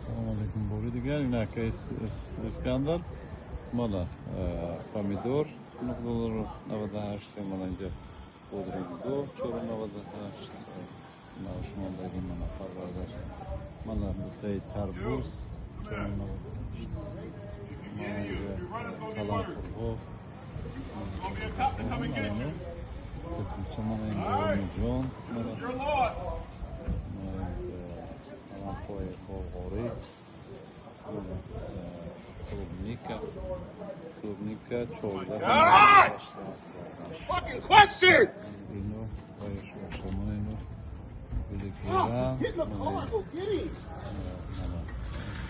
Assalomu alaykum. Bu diğer inaka İskandar. Mana pomidor nuqtalar navada hashti mananja podrido chora navada hashti. Mana shunday mana parvardash. Mana butay tarvuz chora navada hashti. Mananja kalanfurgo. Mana sepulcha mana injon mana Apoio Corre, Klubnika, Cholda. Fucking question!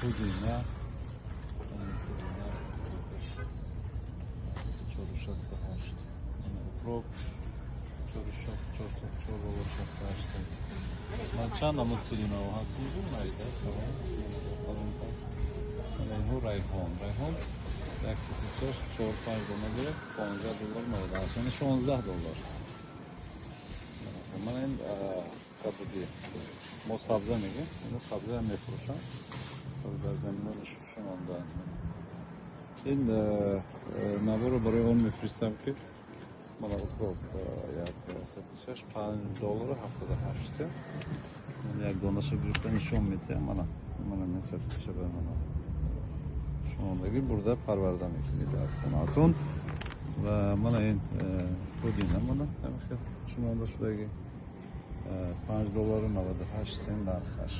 Pudina. Çoruşası haşt. Prop. Çoruşası çorba haşt. Manchana mutluyum o hasmızın neydi? Tamam. Rayhon, Rayhon. Yaklaşık çorpaydan göre $15 mı oldu? Aslında şu $10. Ama en kabudi. Mo sabza mı ki? Onu sabza ne fırışan? Sabza zemine düşüşün ondan. En naburu buraya 10 mifrisem ki. Mana ukrop yak satışış $5 haftada hashti. Yak donaşı gruptan nishon mete mana ne satışa ben mana. Shundagi burada parvardan ekiladi qonatun va mana en pudina mana shunda shudagi $5 navada hashti narx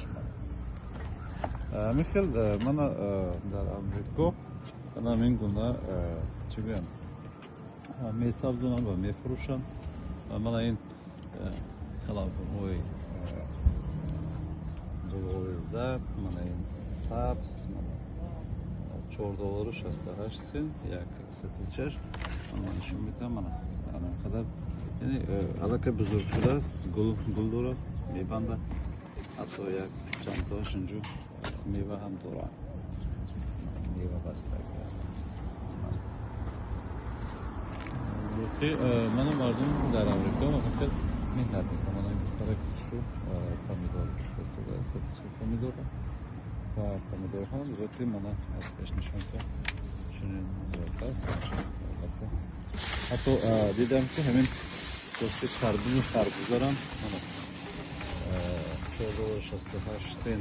Mikhail mana dar Amerika mana men bunda chigan Mesabzona va mefrushan mana in kalanfurgoy dolozat mana in sabz mana $4 shasta hashtin yak satılır ama şu bitem mana ana kadar yani alaka buzurg'ular guldura mevanda hatto yak çanta shunju meva ham to'ra meva bastak Mana vardım dar Amerika fakat mehnat mana yuqori kuchli pomidor satışa pomidor va pomidor ham zoti mana asbash nishonka shuning zotas hatto dedimki hemen do'sti tarbuzlar ham mana $4.68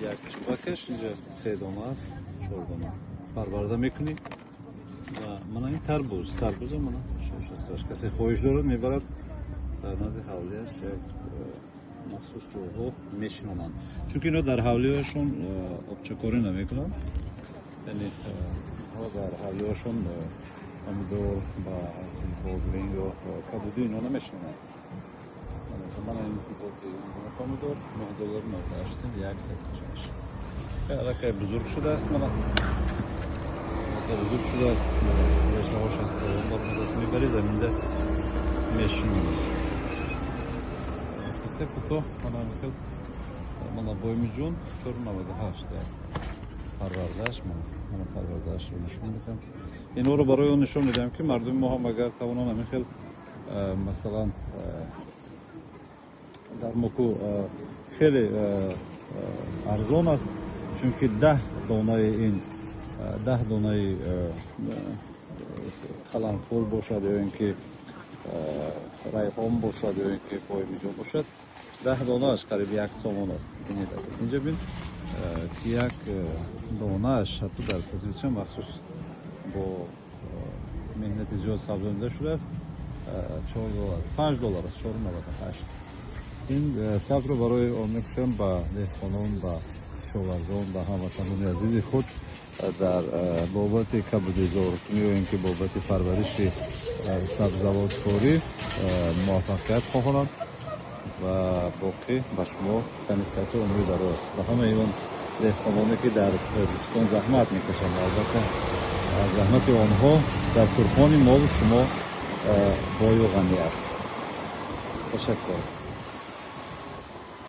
yak chubaka shunja $3 chordona parvarda mekuni mana این تربوز mana شش کسی خواهش دارد میبرد در نزد حولیه‌اش مخصوص رو میشنونن چون اینا در حولیه‌شون آبچکاری نمیکنن یعنی در حولیه‌شون پامیدور با بولینگ و کبودی اینا نمیشنونن من این فضاتی پامیدور $9 نوشتم یک سکتش خیلی بزرگ شده است من بزرگ شده است رشته هاش هست اون دست میبری زمینده میشونیم قصه کوتاه من بایمی جون 498 پروردهش من پروردهش رو نشون میدم اینا رو برای اون نشون میدم که مردم ما هم اگر توانان میخیل مثلا در مکو خیلی ارزان است چون که 10 دانه این 10 دانه قلنفور باشد یا اینکه ریحان باشد یا اینکه پایمیجان باشد 10 دانه اش قریب یک سامان است اینجا بین که یک دانه اش حتی در سطح مخصوص با مهنت زیاد سبزانده شده است $4 $5 است 498 این سبز رو برای آن میکشم با دهقانان با شاورزان با هموطنان عزیز خود در بابت کبودی زارتونی و اینکه بابت پرورش سبزوارکاری موفقیت خواهند و باقی به شما تنیسیت امید دارد و همه ایمان دهقانانی که در تاجیکستان زحمت میکشند البته از زحمت آنها دسترخوان ما و شما بای و غنی است. تشکر.